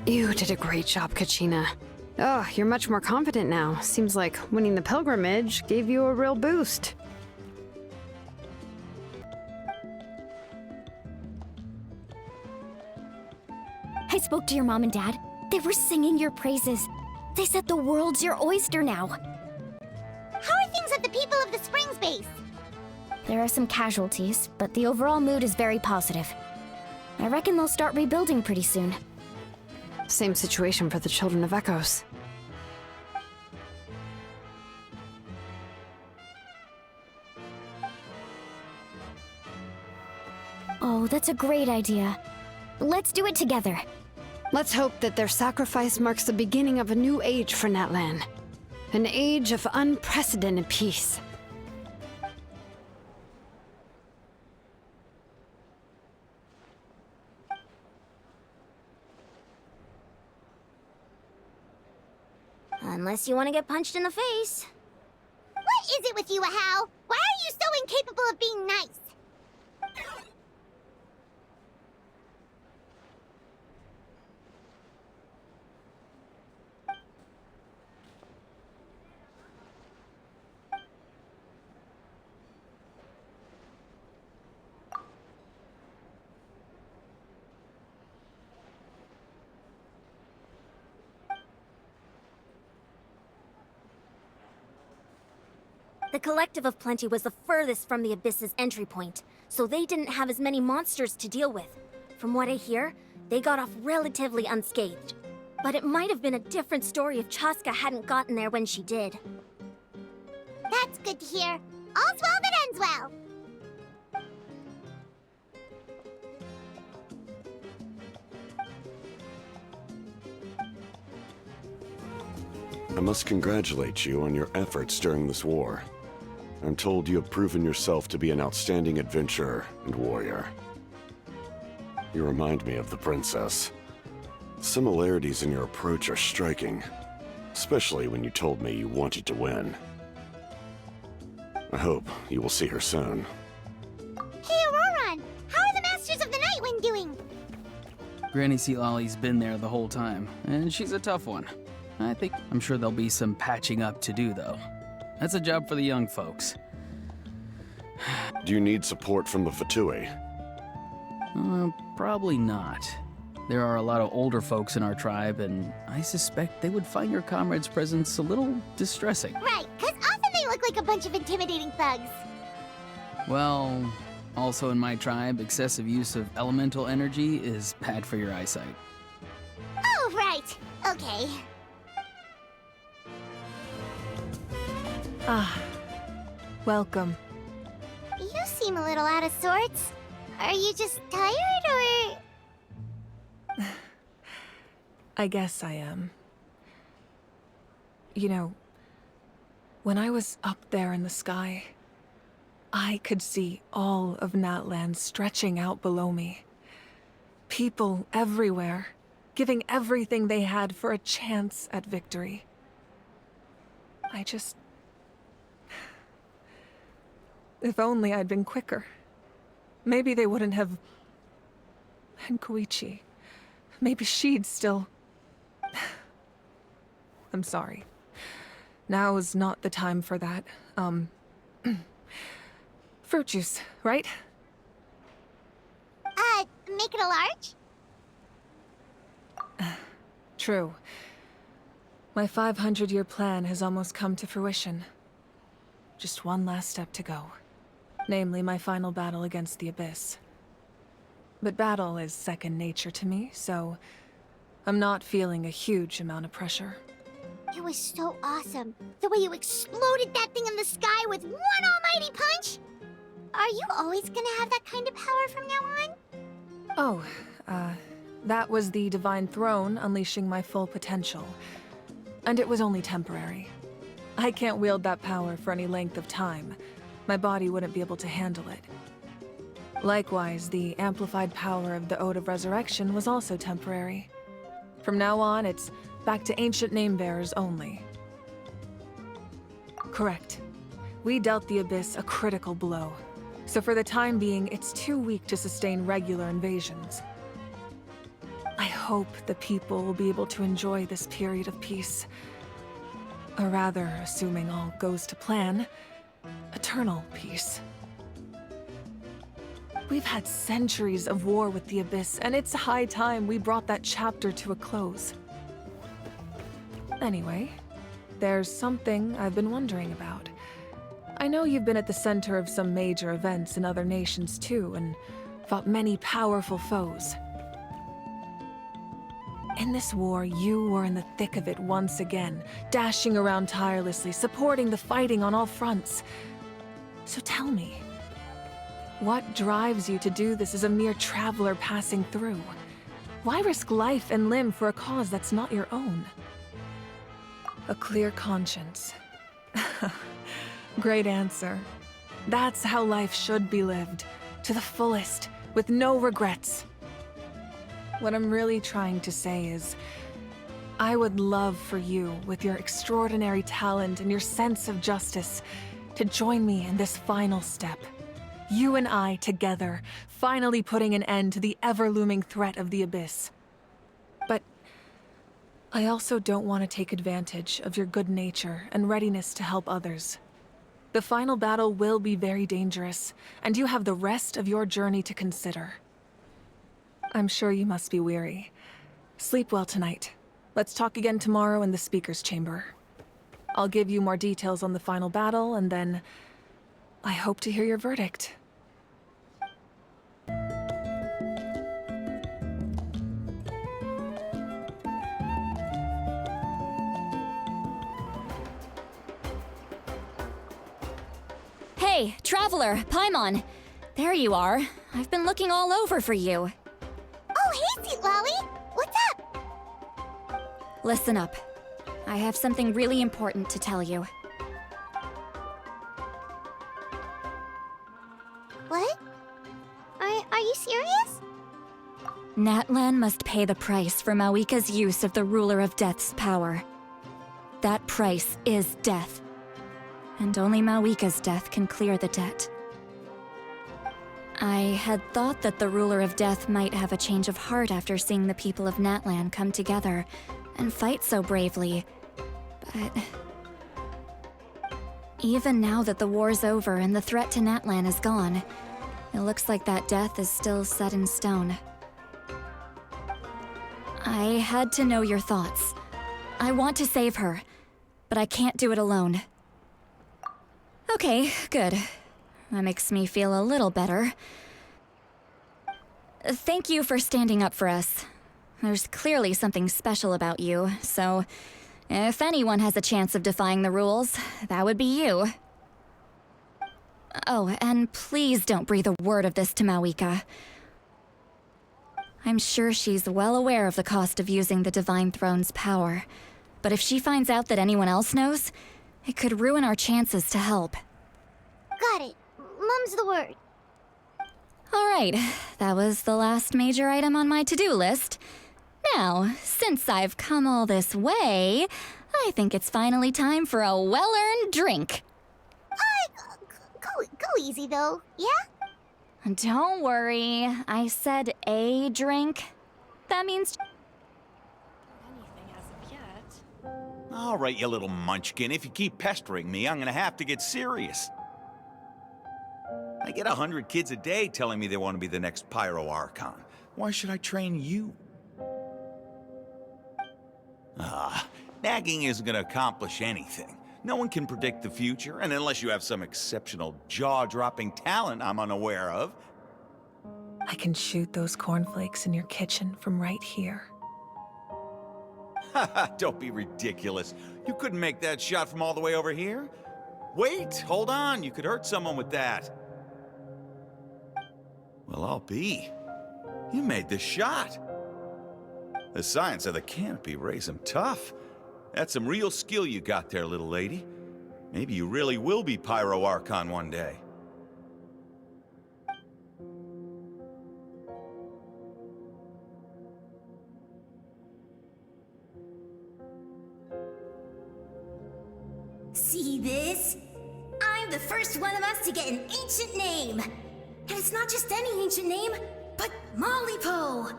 You did a great job, Kachina. Oh, you're much more confident now. Seems like winning the pilgrimage gave you a real boost. I spoke to your mom and dad. They were singing your praises. They said the world's your oyster now. How are things at the People of the Springs base? There are some casualties, but the overall mood is very positive. I reckon they'll start rebuilding pretty soon. Same situation for the Children of Echoes. Oh, that's a great idea. Let's do it together. Let's hope that their sacrifice marks the beginning of a new age for Natlan. An age of unprecedented peace. Unless you want to get punched in the face. What is it with you, Ahau? Why are you so incapable of being nice? The Collective of Plenty was the furthest from the Abyss's entry point, so they didn't have as many monsters to deal with. From what I hear, they got off relatively unscathed. But it might have been a different story if Chaska hadn't gotten there when she did. That's good to hear. All's well that ends well. I must congratulate you on your efforts during this war. I'm told you have proven yourself to be an outstanding adventurer and warrior. You remind me of the princess. Similarities in your approach are striking, especially when you told me you wanted to win. I hope you will see her soon. Hey, Auroran! How are the Masters of the Nightwind doing? Granny Sealolly's been there the whole time, and she's a tough one. I'm sure there'll be some patching up to do, though. That's a job for the young folks. Do you need support from the Fatui? Probably not. There are a lot of older folks in our tribe, and I suspect they would find your comrade's presence a little distressing. Right, because often they look like a bunch of intimidating thugs. Well, also in my tribe, excessive use of elemental energy is bad for your eyesight. Oh, right. Okay. Ah, welcome. You seem a little out of sorts. Are you just tired, or...? I guess I am. You know, when I was up there in the sky, I could see all of Natlan stretching out below me. People everywhere, giving everything they had for a chance at victory. If only I'd been quicker. Maybe they wouldn't have... And Koichi. Maybe she'd still... I'm sorry. Now is not the time for that. Fruit juice, right? Make it a large? True. My 500-year plan has almost come to fruition. Just one last step to go. Namely, my final battle against the Abyss. But battle is second nature to me, so I'm not feeling a huge amount of pressure. It was so awesome. The way you exploded that thing in the sky with one almighty punch! Are you always gonna have that kind of power from now on? Oh, that was the Divine Throne unleashing my full potential. And it was only temporary. I can't wield that power for any length of time. My body wouldn't be able to handle it. Likewise, the amplified power of the Ode of Resurrection was also temporary. From now on, it's back to ancient name-bearers only. Correct. We dealt the Abyss a critical blow. So for the time being, it's too weak to sustain regular invasions. I hope the people will be able to enjoy this period of peace. Or rather, assuming all goes to plan, eternal peace. We've had centuries of war with the Abyss, and it's high time we brought that chapter to a close. Anyway, there's something I've been wondering about. I know you've been at the center of some major events in other nations too, and fought many powerful foes. In this war, you were in the thick of it once again, dashing around tirelessly, supporting the fighting on all fronts. So tell me, what drives you to do this as a mere traveler passing through? Why risk life and limb for a cause that's not your own? A clear conscience. Great answer. That's how life should be lived, to the fullest, with no regrets. What I'm really trying to say is, I would love for you, with your extraordinary talent and your sense of justice, to join me in this final step. You and I together, finally putting an end to the ever-looming threat of the Abyss. But I also don't want to take advantage of your good nature and readiness to help others. The final battle will be very dangerous, and you have the rest of your journey to consider. I'm sure you must be weary. Sleep well tonight. Let's talk again tomorrow in the speaker's chamber. I'll give you more details on the final battle, and then I hope to hear your verdict. Hey, Traveler, Paimon! There you are. I've been looking all over for you. Oh, hey, Sweet Lolly! What's up? Listen up. I have something really important to tell you. What? Are you serious? Natlan must pay the price for Mawika's use of the Ruler of Death's power. That price is death. And only Mawika's death can clear the debt. I had thought that the Ruler of Death might have a change of heart after seeing the people of Natlan come together and fight so bravely, but even now that the war's over and the threat to Natlan is gone, it looks like that death is still set in stone. I had to know your thoughts. I want to save her, but I can't do it alone. Okay, good. That makes me feel a little better. Thank you for standing up for us. There's clearly something special about you, so if anyone has a chance of defying the rules, that would be you. Oh, and please don't breathe a word of this to Mawika. I'm sure she's well aware of the cost of using the Divine Throne's power, but if she finds out that anyone else knows, it could ruin our chances to help. Got it. Mum's the word. All right, that was the last major item on my to-do list. Now, since I've come all this way, I think it's finally time for a well-earned drink. Go easy though, yeah? Don't worry, I said a drink. That means... All right, you little munchkin. If you keep pestering me, I'm gonna have to get serious. I get 100 kids a day telling me they want to be the next Pyro Archon. Why should I train you? Nagging isn't gonna accomplish anything. No one can predict the future, and unless you have some exceptional jaw-dropping talent I'm unaware of. I can shoot those cornflakes in your kitchen from right here. Don't be ridiculous. You couldn't make that shot from all the way over here? Wait, hold on. You could hurt someone with that. Well, I'll be. You made the shot. The science of the canopy raised him tough. That's some real skill you got there, little lady. Maybe you really will be Pyro Archon one day. See this? I'm the first one of us to get an ancient name. And it's not just any ancient name, but Mollypo.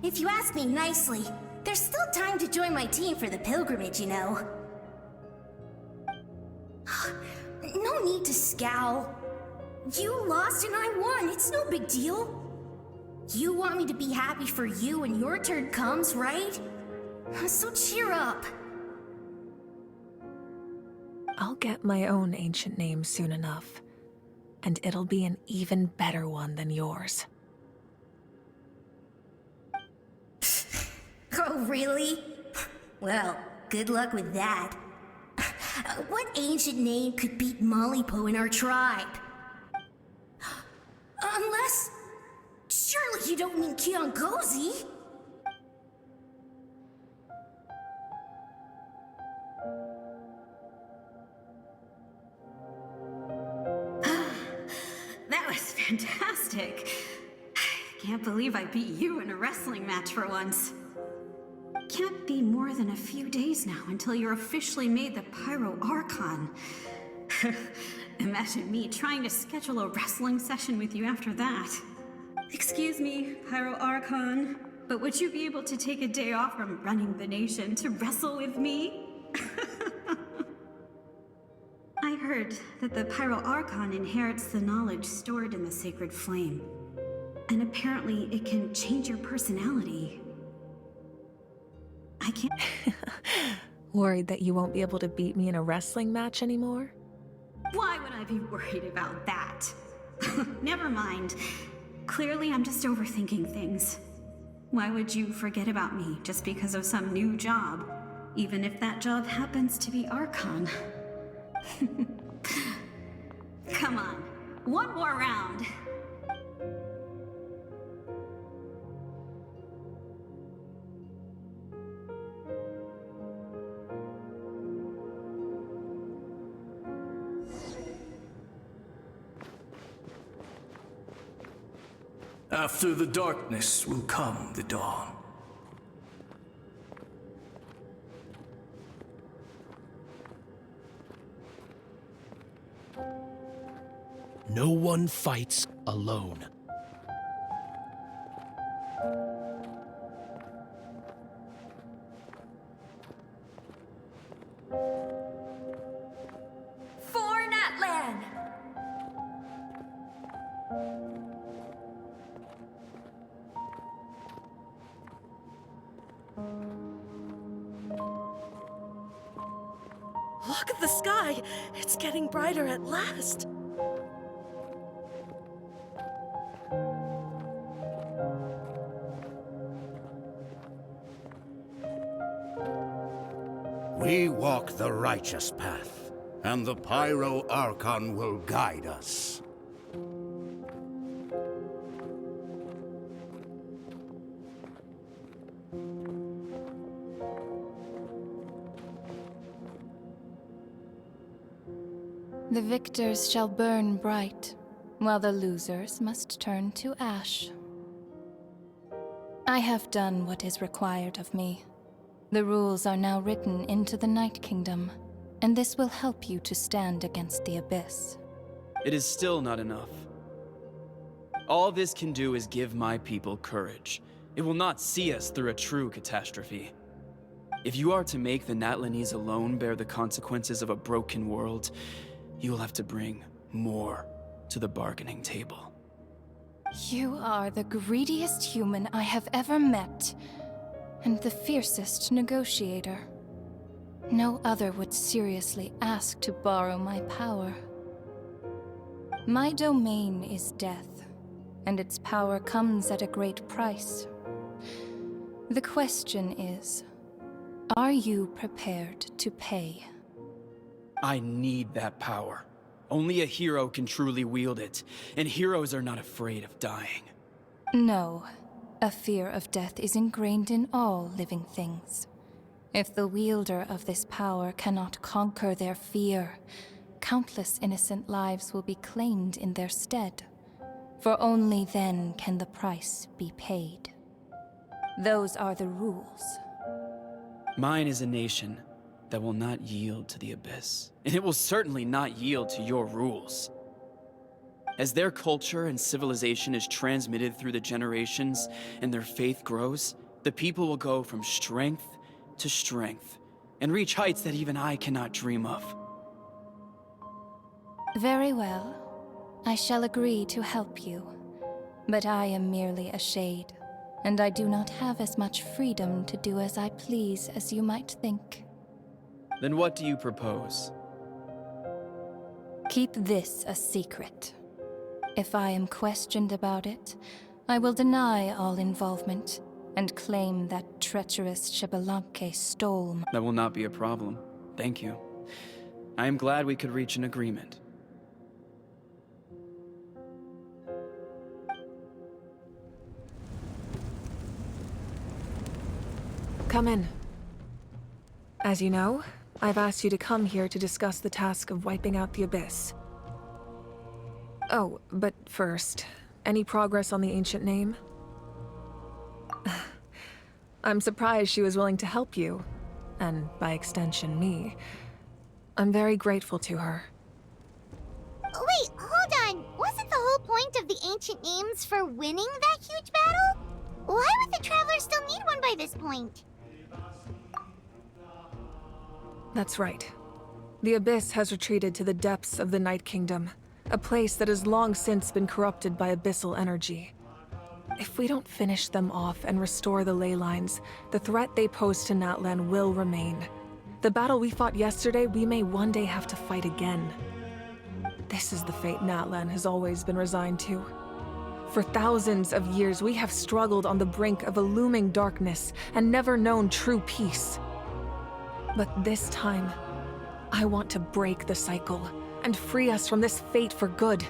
If you ask me nicely, there's still time to join my team for the pilgrimage, you know. No need to scowl. You lost and I won, it's no big deal. You want me to be happy for you when your turn comes, right? So cheer up. I'll get my own ancient name soon enough, and it'll be an even better one than yours. Oh, really? Well, good luck with that. What ancient name could beat Mollypo in our tribe? Unless... surely you don't mean Kiangozi? That was fantastic. Can't believe I beat you in a wrestling match for once. Can't be more than a few days now until you're officially made the Pyro Archon. Imagine me trying to schedule a wrestling session with you after that. Excuse me, Pyro Archon, but would you be able to take a day off from running the nation to wrestle with me? I heard that the Pyro Archon inherits the knowledge stored in the sacred flame. And apparently it can change your personality. I can't... Worried that you won't be able to beat me in a wrestling match anymore? Why would I be worried about that? Never mind. Clearly I'm just overthinking things. Why would you forget about me just because of some new job? Even if that job happens to be Archon. Come on, one more round. After the darkness will come the dawn. No one fights alone. For Natlan! Look at the sky! It's getting brighter at last! We walk the righteous path, and the Pyro Archon will guide us. The victors shall burn bright, while the losers must turn to ash. I have done what is required of me. The rules are now written into the Night Kingdom, and this will help you to stand against the Abyss. It is still not enough. All this can do is give my people courage. It will not see us through a true catastrophe. If you are to make the Natlanese alone bear the consequences of a broken world, you will have to bring more to the bargaining table. You are the greediest human I have ever met, and the fiercest negotiator. No other would seriously ask to borrow my power. My domain is death, and its power comes at a great price. The question is, are you prepared to pay? I need that power. Only a hero can truly wield it, and heroes are not afraid of dying. No. A fear of death is ingrained in all living things. If the wielder of this power cannot conquer their fear, countless innocent lives will be claimed in their stead. For only then can the price be paid. Those are the rules. Mine is a nation that will not yield to the Abyss, and it will certainly not yield to your rules. As their culture and civilization is transmitted through the generations and their faith grows, the people will go from strength to strength and reach heights that even I cannot dream of. Very well. I shall agree to help you. But I am merely a shade, and I do not have as much freedom to do as I please as you might think. Then what do you propose? Keep this a secret. If I am questioned about it, I will deny all involvement and claim that treacherous Xbalanque stole That will not be a problem. Thank you. I am glad we could reach an agreement. Come in. As you know, I've asked you to come here to discuss the task of wiping out the Abyss. Oh, but first, any progress on the ancient name? I'm surprised she was willing to help you, and by extension, me. I'm very grateful to her. Wait, hold on. Wasn't the whole point of the ancient names for winning that huge battle? Why would the Traveler still need one by this point? That's right. The Abyss has retreated to the depths of the Night Kingdom, a place that has long since been corrupted by abyssal energy. If we don't finish them off and restore the ley lines, the threat they pose to Natlan will remain. The battle we fought yesterday, we may one day have to fight again. This is the fate Natlan has always been resigned to. For thousands of years, we have struggled on the brink of a looming darkness and never known true peace. But this time, I want to break the cycle and free us from this fate for good.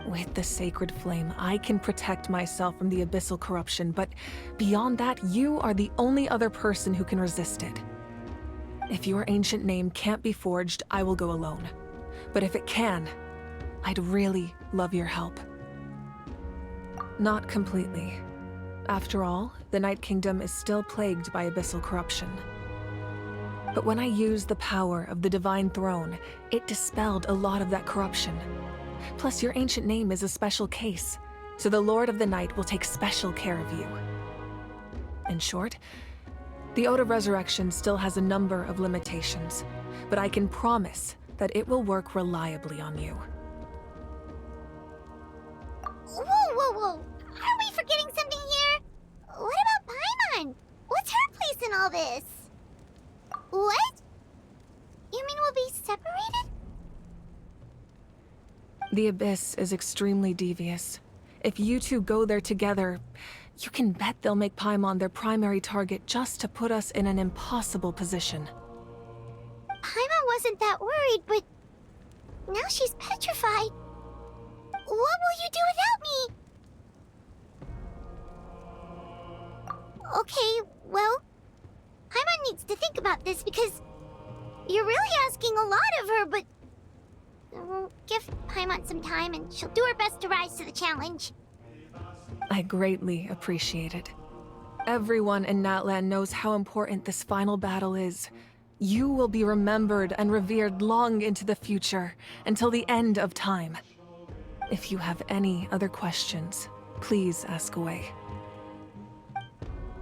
With the sacred flame, I can protect myself from the abyssal corruption, but beyond that, you are the only other person who can resist it. If your ancient name can't be forged, I will go alone. But if it can, I'd really love your help. Not completely. After all, the Night Kingdom is still plagued by abyssal corruption. But when I used the power of the Divine Throne, it dispelled a lot of that corruption. Plus, your ancient name is a special case, so the Lord of the Night will take special care of you. In short, the Ode of Resurrection still has a number of limitations, but I can promise that it will work reliably on you. Whoa. Are we forgetting something here? What about Paimon? What's her place in all this? What? You mean we'll be separated? The Abyss is extremely devious. If you two go there together, you can bet they'll make Paimon their primary target just to put us in an impossible position. Paimon wasn't that worried, but now she's petrified. What will you do without me? Okay, well, Paimon needs to think about this because you're really asking a lot of her, but we'll give Paimon some time and she'll do her best to rise to the challenge. I greatly appreciate it. Everyone in Natlan knows how important this final battle is. You will be remembered and revered long into the future, until the end of time. If you have any other questions, please ask away.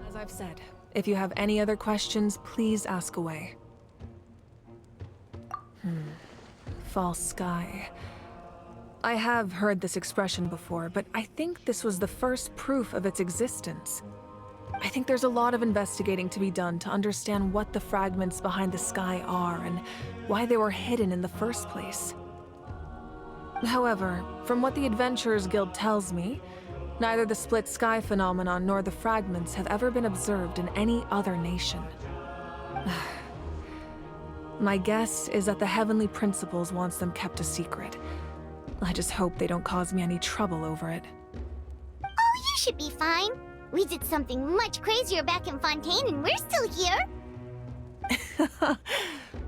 As I've said, if you have any other questions, please ask away. False sky. I have heard this expression before, but I think this was the first proof of its existence. I think there's a lot of investigating to be done to understand what the fragments behind the sky are and why they were hidden in the first place. However, from what the Adventurers Guild tells me, neither the split sky phenomenon nor the fragments have ever been observed in any other nation. My guess is that the Heavenly Principles wants them kept a secret. I just hope they don't cause me any trouble over it. Oh, you should be fine. We did something much crazier back in Fontaine and we're still here.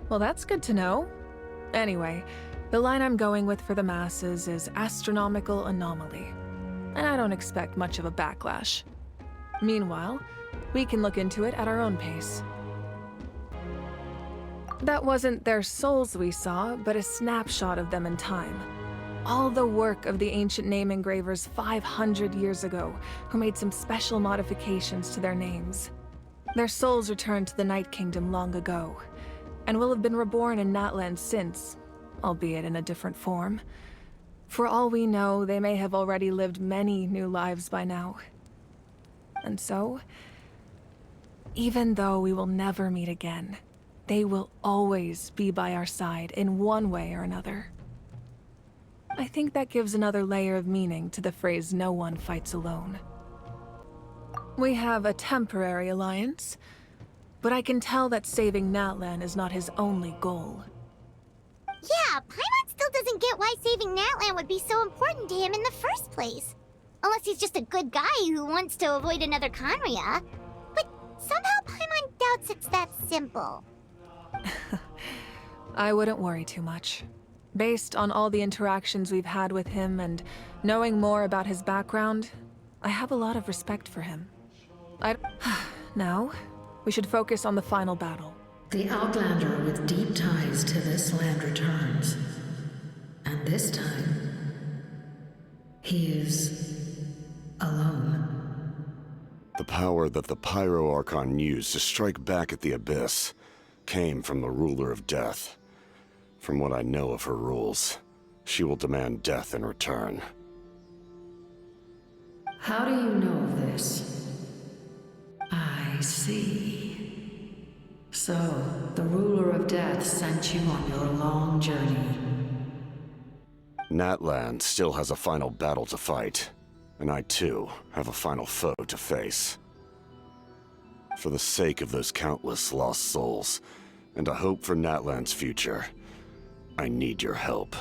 Well, that's good to know. Anyway, the line I'm going with for the masses is astronomical anomaly. And I don't expect much of a backlash. Meanwhile, we can look into it at our own pace. That wasn't their souls we saw, but a snapshot of them in time. all the work of the ancient name engravers 500 years ago, who made some special modifications to their names. Their souls returned to the Night Kingdom long ago, and will have been reborn in Natlan since, albeit in a different form. For all we know, they may have already lived many new lives by now. And so, even though we will never meet again, they will always be by our side in one way or another. I think that gives another layer of meaning to the phrase "no one fights alone." We have a temporary alliance, but I can tell that saving Natlan is not his only goal. Yeah, Paimon still doesn't get why saving Natlan would be so important to him in the first place. Unless he's just a good guy who wants to avoid another Khaenri'ah. But somehow Paimon doubts it's that simple. I wouldn't worry too much. Based on all the interactions we've had with him and knowing more about his background, I have a lot of respect for him. Now, we should focus on the final battle. The Outlander with deep ties to this land returns. And this time, he is alone. The power that the Pyro Archon used to strike back at the Abyss came from the Ruler of Death. From what I know of her rules, she will demand death in return. How do you know of this? I see. So, the Ruler of Death sent you on your long journey. Natlan still has a final battle to fight, and I too have a final foe to face. For the sake of those countless lost souls, and a hope for Natlan's future, I need your help.